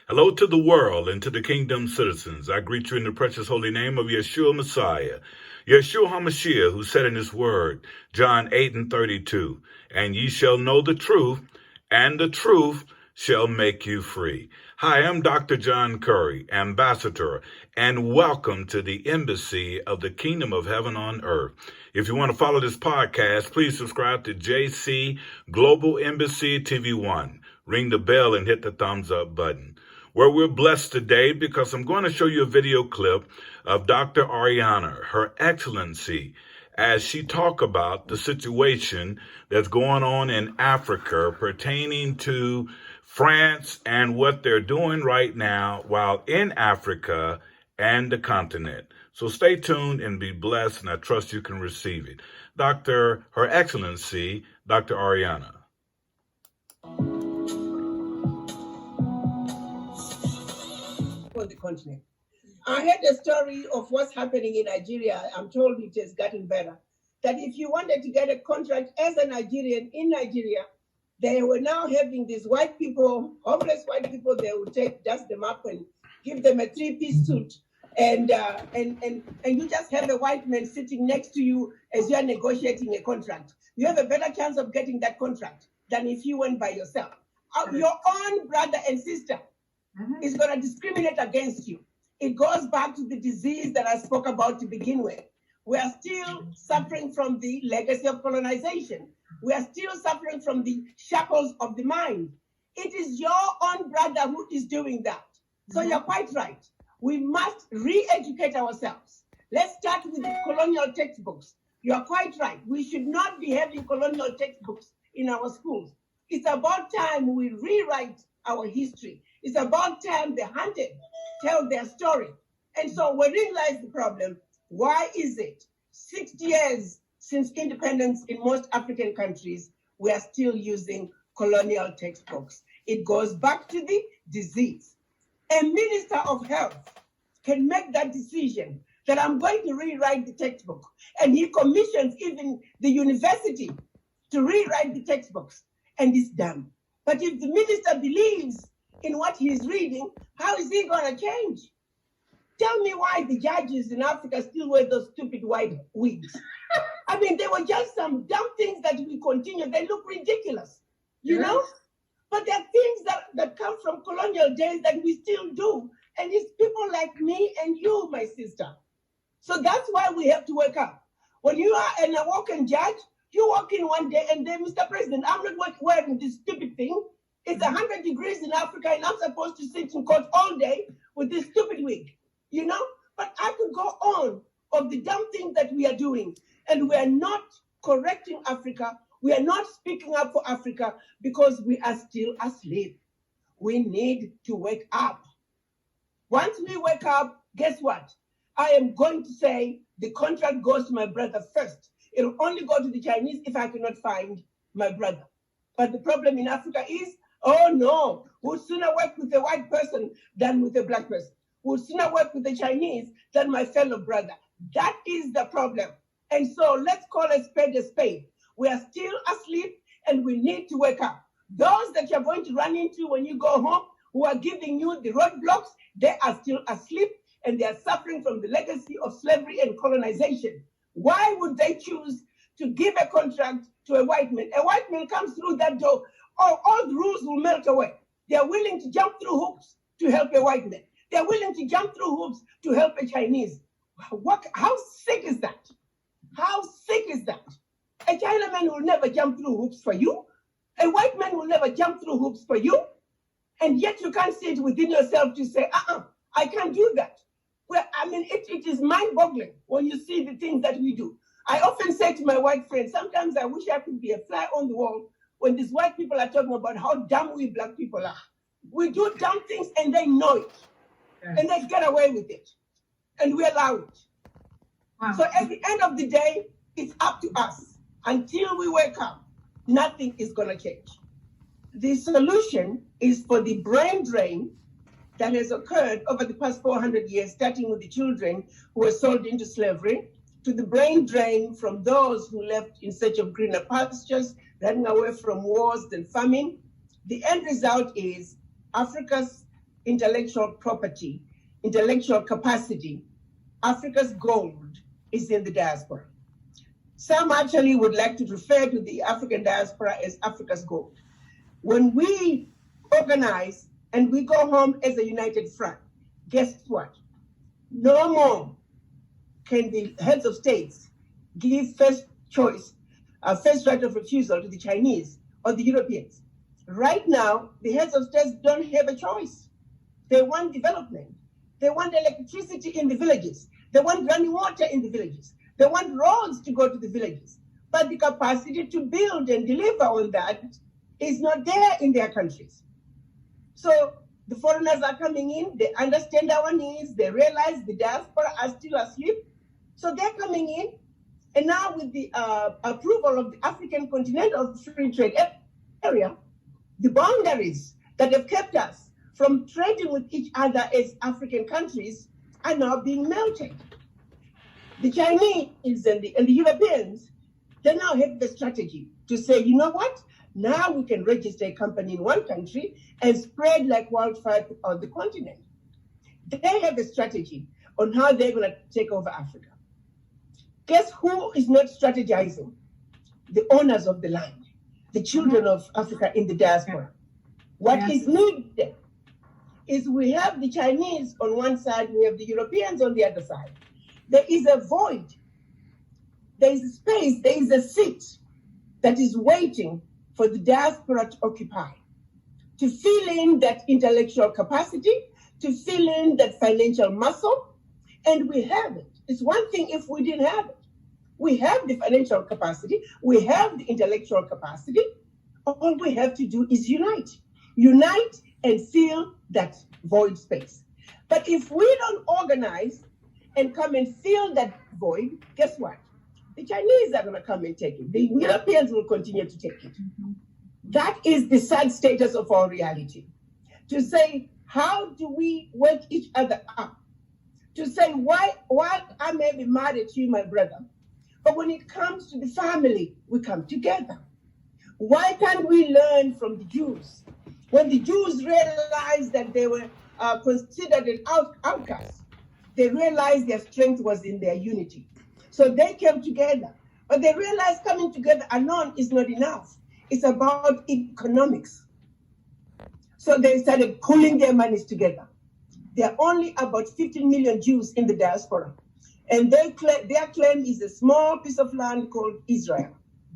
Hello to the world and to the kingdom citizens. I greet you in the precious holy name of Yeshua Messiah, Yeshua HaMashiach, who said in his word, John 8:32, and ye shall know the truth, and the truth shall make you free. Hi, I'm Dr. John Curry, ambassador, and welcome to the embassy of the kingdom of heaven on earth. If you want to follow this podcast, please subscribe to JC Global Embassy TV1. Ring the bell and hit the thumbs up button. Well, we're blessed today because I'm going to show you a video clip of Dr. Ariana, Her Excellency, as she talk about the situation that's going on in Africa pertaining to France and what they're doing right now while in Africa and the continent. So stay tuned and be blessed, and I trust you can receive it. Her Excellency, Dr. Ariana. On the continent. I heard a story of what's happening in Nigeria. I'm told it has gotten better. That if you wanted to get a contract as a Nigerian in Nigeria, they were now having these white people, homeless white people, they would dust them up and give them a three-piece suit. And you just have a white man sitting next to you as you're negotiating a contract. You have a better chance of getting that contract than if you went by yourself. Your own brother and sister is going to discriminate against you. It goes back to the disease that I spoke about to begin with. We are still suffering from the legacy of colonization. We are still suffering from the shackles of the mind. It is your own brother who is doing that. So you're quite right. We must re-educate ourselves. Let's start with the colonial textbooks. You are quite right. We should not be having colonial textbooks in our schools. It's about time we rewrite our history. It's about time the hunted tell their story. And so we realize the problem. Why is it 60 years since independence in most African countries, we are still using colonial textbooks? It goes back to the disease. A minister of health can make that decision that I'm going to rewrite the textbook. And he commissions even the university to rewrite the textbooks. And it's done. But if the minister believes in what he's reading, how is he going to change? Tell me why the judges in Africa still wear those stupid white wigs. I mean, they were just some dumb things that we continue. They look ridiculous, you know? But there are things that come from colonial days that we still do. And it's people like me and you, my sister. So that's why we have to wake up. When you are an awoken judge, you walk in one day and then, Mr. President, I'm not wearing this stupid thing. It's 100 degrees in Africa and I'm supposed to sit in court all day with this stupid wig, you know? But I could go on of the dumb things that we are doing. And we are not correcting Africa. We are not speaking up for Africa because we are still asleep. We need to wake up. Once we wake up, guess what? I am going to say the contract goes to my brother first. It'll only go to the Chinese if I cannot find my brother. But the problem in Africa is, oh no, we'd sooner work with a white person than with a black person. We'd sooner work with the Chinese than my fellow brother. That is the problem. And so let's call a spade a spade. We are still asleep and we need to wake up. Those that you're going to run into when you go home, who are giving you the roadblocks, they are still asleep and they are suffering from the legacy of slavery and colonization. Why would they choose to give a contract to a white man? A white man comes through that door, all the rules will melt away. They are willing to jump through hoops to help a white man. They are willing to jump through hoops to help a Chinese. How sick is that? How sick is that? A Chinaman will never jump through hoops for you. A white man will never jump through hoops for you. And yet you can't see it within yourself to say, I can't do that. Well, I mean, it is mind-boggling when you see the things that we do. I often say to my white friends, sometimes I wish I could be a fly on the wall when these white people are talking about how dumb we black people are. We do dumb things and they know it. Yes. And they get away with it. And we allow it. Wow. So at the end of the day, it's up to us. Until we wake up, nothing is going to change. The solution is for the brain drain that has occurred over the past 400 years, starting with the children who were sold into slavery, to the brain drain from those who left in search of greener pastures, running away from wars and famine. The end result is Africa's intellectual property, intellectual capacity, Africa's gold is in the diaspora. Some actually would like to refer to the African diaspora as Africa's gold. When we organize and we go home as a united front, guess what? No more can the heads of states give first choice, first right of refusal to the Chinese or the Europeans. Right now, the heads of states don't have a choice. They want development. They want electricity in the villages. They want running water in the villages. They want roads to go to the villages. But the capacity to build and deliver on that is not there in their countries. So the foreigners are coming in, they understand our needs, they realize the diaspora are still asleep. So they're coming in, and now with the approval of the African Continental Free Trade Area, the boundaries that have kept us from trading with each other as African countries are now being melted. The Chinese and the Europeans, they now have the strategy to say, you know what? Now we can register a company in one country and spread like wildfire on the continent. They have a strategy on how they're going to take over Africa. Guess who is not strategizing? The owners of the land, the children of Africa in the diaspora. What is needed is we have the Chinese on one side, we have the Europeans on the other side. There is a void, there is a space, there is a seat that is waiting for the diaspora to occupy, to fill in that intellectual capacity, to fill in that financial muscle, and we have it. It's one thing if we didn't have it. We have the financial capacity, we have the intellectual capacity. All we have to do is unite. Unite and fill that void space. But if we don't organize and come and fill that void, guess what? The Chinese are going to come and take it. The Europeans will continue to take it. That is the sad status of our reality. To say, how do we wake each other up? To say, why I may be mad at you, my brother, but when it comes to the family, we come together. Why can't we learn from the Jews? When the Jews realized that they were considered an outcast, they realized their strength was in their unity. So they came together. But they realized coming together alone is not enough. It's about economics. So they started pulling their monies together. There are only about 15 million Jews in the diaspora. And their claim is a small piece of land called Israel.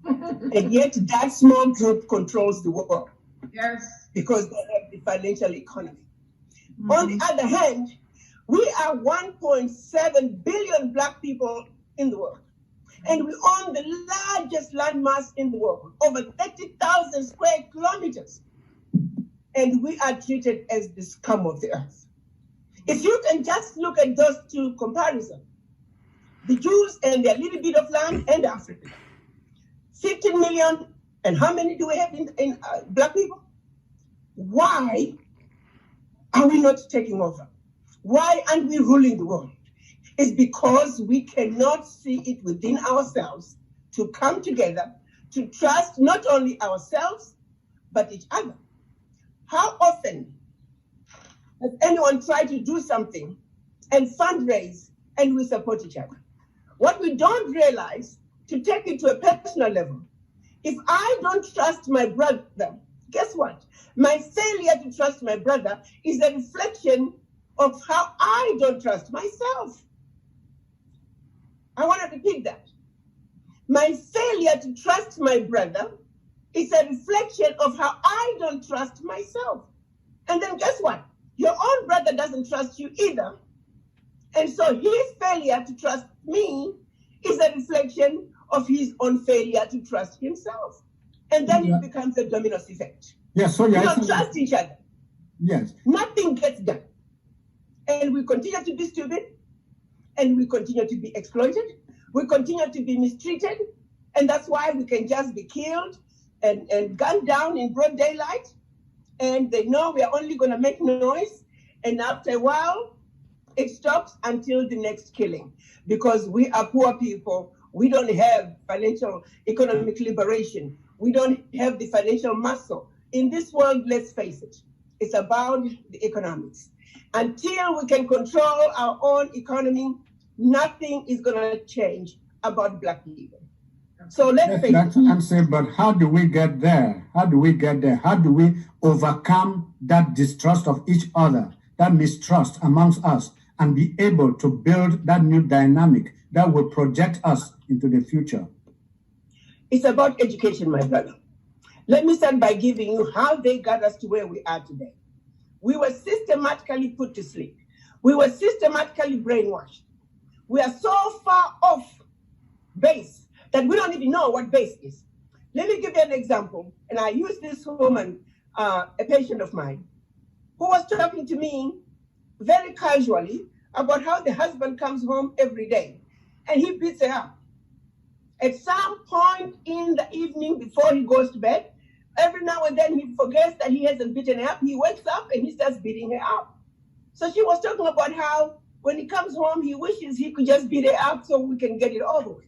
And yet that small group controls the world. Yes. Because they have the financial economy. On the other hand, we are 1.7 billion Black people in the world. And we own the largest landmass in the world, over 30,000 square kilometers. And we are treated as the scum of the earth. If you can just look at those two comparisons, the Jews and their little bit of land and Africa, 15 million, and how many do we have in Black people? Why are we not taking over? Why aren't we ruling the world? It's because we cannot see it within ourselves to come together, to trust not only ourselves, but each other. How often has anyone tried to do something and fundraise and we support each other? What we don't realize, to take it to a personal level, if I don't trust my brother, guess what? My failure to trust my brother is a reflection of how I don't trust myself. I want to repeat that. My failure to trust my brother is a reflection of how I don't trust myself. And then guess what? Your own brother doesn't trust you either. And so his failure to trust me is a reflection of his own failure to trust himself. And then it becomes a domino effect. Yes, so we don't trust each other. Yes. Nothing gets done. And we continue to be stupid, and we continue to be exploited, we continue to be mistreated, and that's why we can just be killed and gunned down in broad daylight, and they know we are only going to make noise, and after a while, it stops until the next killing, because we are poor people. We don't have financial, economic liberation. We don't have the financial muscle. In this world, let's face it, It's about the economics. Until we can control our own economy, nothing is going to change about Black people. So let's face it. Excellency, but how do we get there? How do we get there? How do we overcome that distrust of each other, that mistrust amongst us, and be able to build that new dynamic that will project us into the future? It's about education, my brother. Let me start by giving you how they got us to where we are today. We were systematically put to sleep. We were systematically brainwashed. We are so far off base that we don't even know what base is. Let me give you an example. And I use this woman, a patient of mine, who was talking to me very casually about how the husband comes home every day and he beats her up. At some point in the evening before he goes to bed, every now and then he forgets that he hasn't beaten her up. He wakes up and he starts beating her up. So she was talking about how when he comes home, he wishes he could just beat her up so we can get it over with.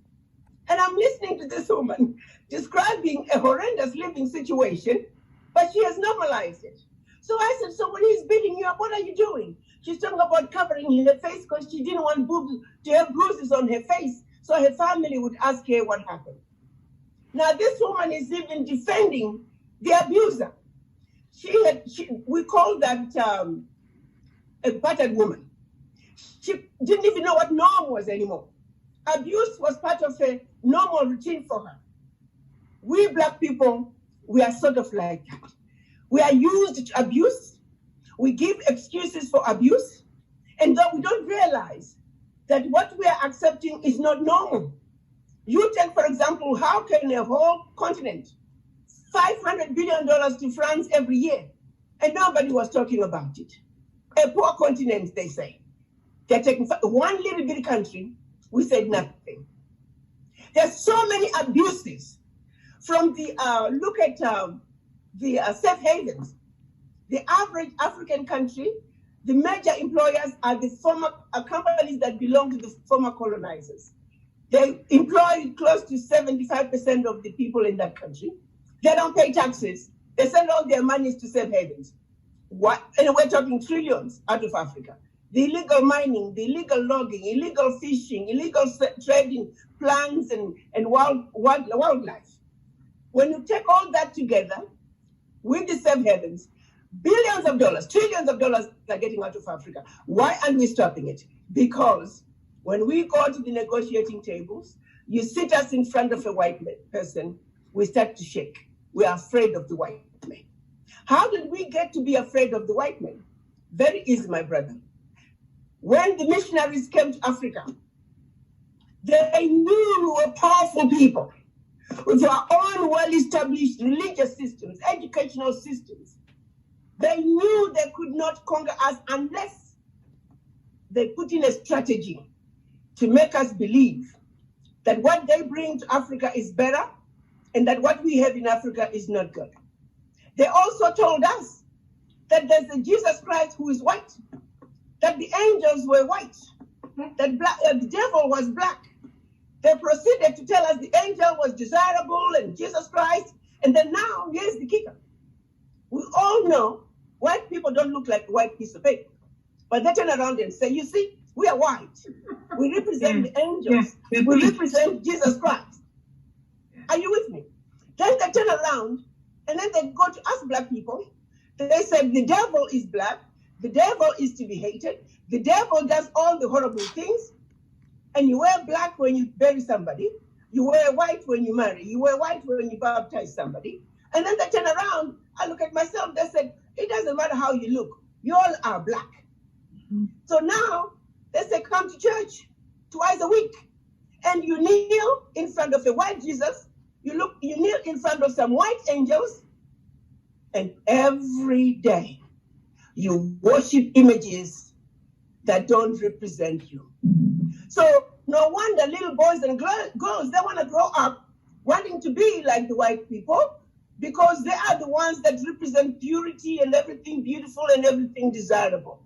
And I'm listening to this woman describing a horrendous living situation, but she has normalized it. So I said, so when he's beating you up, what are you doing? She's talking about covering her face because she didn't want to have bruises on her face, so her family would ask her what happened. Now this woman is even defending the abuser. We call that a battered woman. She didn't even know what norm was anymore. Abuse was part of a normal routine for her. We Black people, we are sort of like that. We are used to abuse. We give excuses for abuse. And though we don't realize that what we are accepting is not normal. You take, for example, how can a whole continent, $500 billion to France every year, and nobody was talking about it. A poor continent, they say. They're taking one little bitty country, we said nothing. There's so many abuses from the, look at the safe havens. The average African country, the major employers are the former companies that belong to the former colonizers. They employ close to 75% of the people in that country. They don't pay taxes. They send all their monies to safe havens. What? And we're talking trillions out of Africa. The illegal mining, the illegal logging, illegal fishing, illegal trading plants and wildlife. When you take all that together with the safe havens, billions of dollars, trillions of dollars are getting out of Africa. Why aren't we stopping it? Because when we go to the negotiating tables, you sit us in front of a white person, we start to shake. We are afraid of the white man. How did we get to be afraid of the white man? Very easy, my brother. When the missionaries came to Africa, they knew we were powerful people with our own well-established religious systems, educational systems. They knew they could not conquer us unless they put in a strategy to make us believe that what they bring to Africa is better and that what we have in Africa is not good. They also told us that there's a Jesus Christ who is white, that the angels were white, that the devil was black. They proceeded to tell us the angel was desirable and Jesus Christ, and then now here's the kicker. We all know white people don't look like a white piece of paper, but they turn around and say, you see, we are white. We represent the angels. We represent Jesus Christ. Are you with me? Then they turn around and then they go to us Black people. They said the devil is black. The devil is to be hated. The devil does all the horrible things. And you wear black when you bury somebody. You wear white when you marry. You wear white when you baptize somebody. And then they turn around. I look at myself. They said, it doesn't matter how you look. You all are black. Mm-hmm. So now they say, come to church twice a week. And you kneel in front of a white Jesus. You kneel in front of some white angels. And every day you worship images that don't represent you. So no wonder little boys and girls, they want to grow up wanting to be like the white people because they are the ones that represent purity and everything beautiful and everything desirable.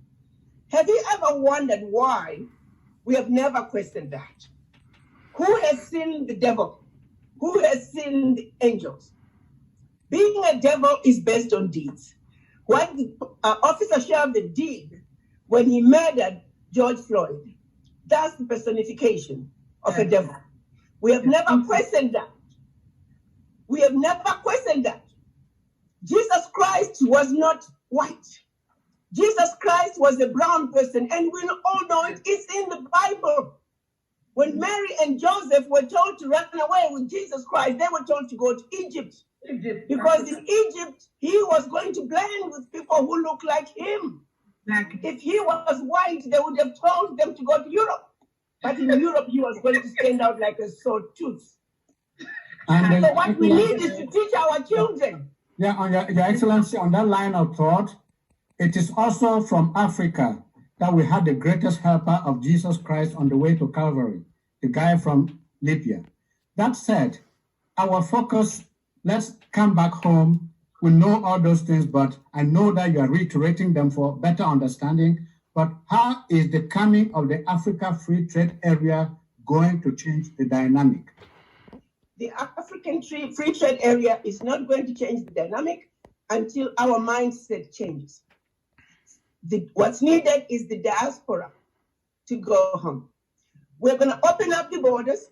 Have you ever wondered why we have never questioned that? Who has seen the devil? Who has seen the angels? Being a devil is based on deeds. What the Officer Shelby did when he murdered George Floyd, that's the personification of a devil. We have never questioned that. We have never questioned that. Jesus Christ was not white. Jesus Christ was a brown person, and we all know it is in the Bible. When Mary and Joseph were told to run away with Jesus Christ, they were told to go to Egypt. Because in Egypt, he was going to blend with people who look like him. If he was white, they would have told them to go to Europe. But in Europe, he was going to stand out like a sore tooth. And so what we need is to teach our children. Yeah, on your Excellency, on that line of thought, it is also from Africa that we had the greatest helper of Jesus Christ on the way to Calvary, the guy from Libya. That said, our focus, let's come back home. We know all those things, but I know that you are reiterating them for better understanding. But how is the coming of the Africa Free Trade Area going to change the dynamic? The African Free Trade Area is not going to change the dynamic until our mindset changes. What's needed is the diaspora to go home. We're going to open up the borders.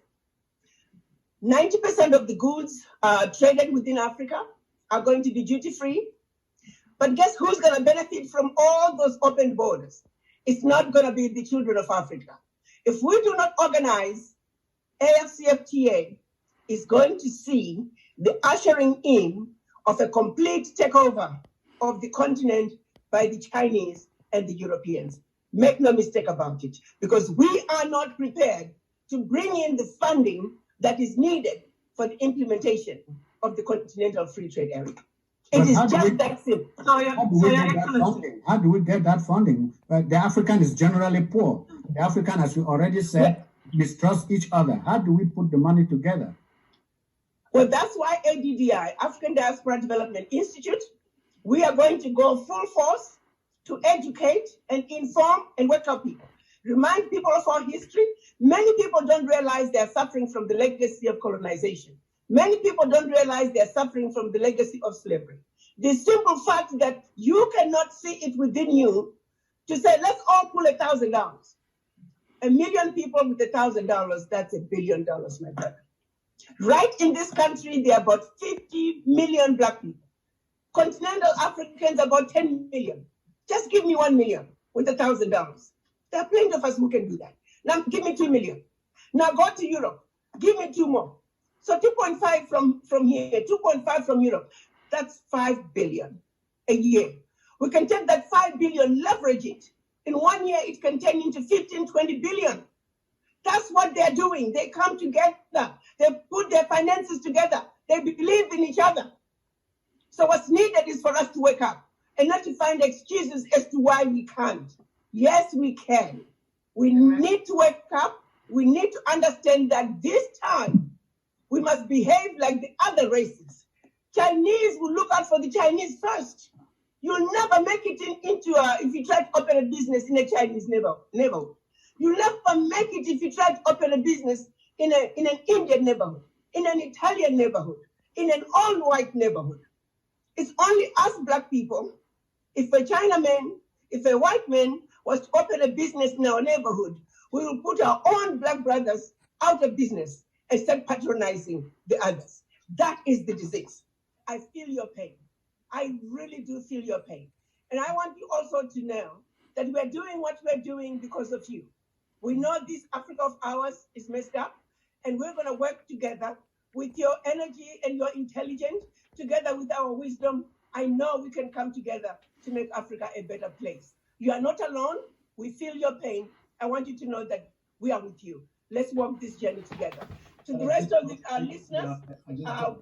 90% of the goods traded within Africa are going to be duty-free. But guess who's going to benefit from all those open borders? It's not going to be the children of Africa. If we do not organize, AFCFTA is going to see the ushering in of a complete takeover of the continent by the Chinese and the Europeans. Make no mistake about it, because we are not prepared to bring in the funding that is needed for the implementation of the Continental Free Trade Area. It is just that simple. How do we get that funding? The African is generally poor. The African, as you already said, mistrust each other. How do we put the money together? Well, that's why ADDI, African Diaspora Development Institute, we are going to go full force to educate and inform and wake up people. Remind people of our history. Many people don't realize they're suffering from the legacy of colonization. Many people don't realize they're suffering from the legacy of slavery. The simple fact that you cannot see it within you to say, let's all pull $1,000. 1 million people with $1,000, that's $1 billion, my brother. Right in this country, there are about 50 million Black people. Continental Africans, about 10 million. Just give me 1 million with $1,000. There are plenty of us who can do that. Now, give me 2 million. Now, go to Europe. Give me 2 more. So 2.5 from here, 2.5 from Europe. That's 5 billion a year. We can take that 5 billion, leverage it. In 1 year, it can turn into 15, 20 billion. That's what they're doing. They come together. They put their finances together. They believe in each other. So what's needed is for us to wake up and not to find excuses as to why we can't. Yes, we can. We need to wake up. We need to understand that this time we must behave like the other races. Chinese will look out for the Chinese first. You'll never make it if you try to open a business in a Chinese neighborhood. You'll never make it if you try to open a business in an Indian neighborhood, in an Italian neighborhood, in an all-white neighborhood. It's only us Black people. If a Chinaman, if a white man was to open a business in our neighborhood, we will put our own Black brothers out of business and start patronizing the others. That is the disease. I feel your pain. I really do feel your pain. And I want you also to know that we're doing what we're doing because of you. We know this Africa of ours is messed up, and we're going to work together with your energy and your intelligence, together with our wisdom. I know we can come together to make Africa a better place. You are not alone. We feel your pain. I want you to know that we are with you. Let's walk this journey together. To the rest of our listeners,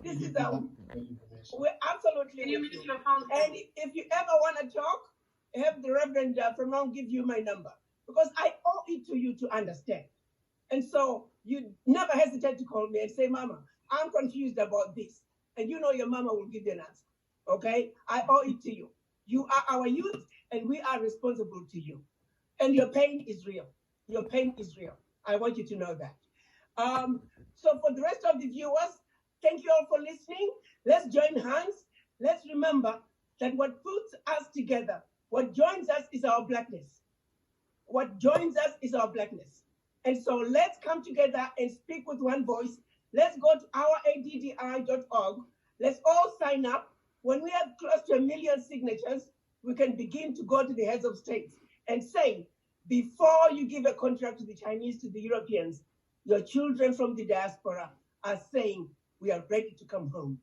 this is we're absolutely with you. And if you ever want to talk, have the Reverend Fremont give you my number, because I owe it to you to understand. And so you never hesitate to call me and say, Mama, I'm confused about this. And you know your mama will give you an answer. Okay? I owe it to you. You are our youth, and we are responsible to you. And your pain is real. Your pain is real. I want you to know that. So for the rest of the viewers, thank you all for listening. Let's join hands. Let's remember that what puts us together, what joins us is our blackness. What joins us is our blackness. And so let's come together and speak with one voice. Let's go to ouraddi.org. Let's all sign up. When we have close to 1 million signatures, we can begin to go to the heads of states and say, before you give a contract to the Chinese, to the Europeans, your children from the diaspora are saying, we are ready to come home.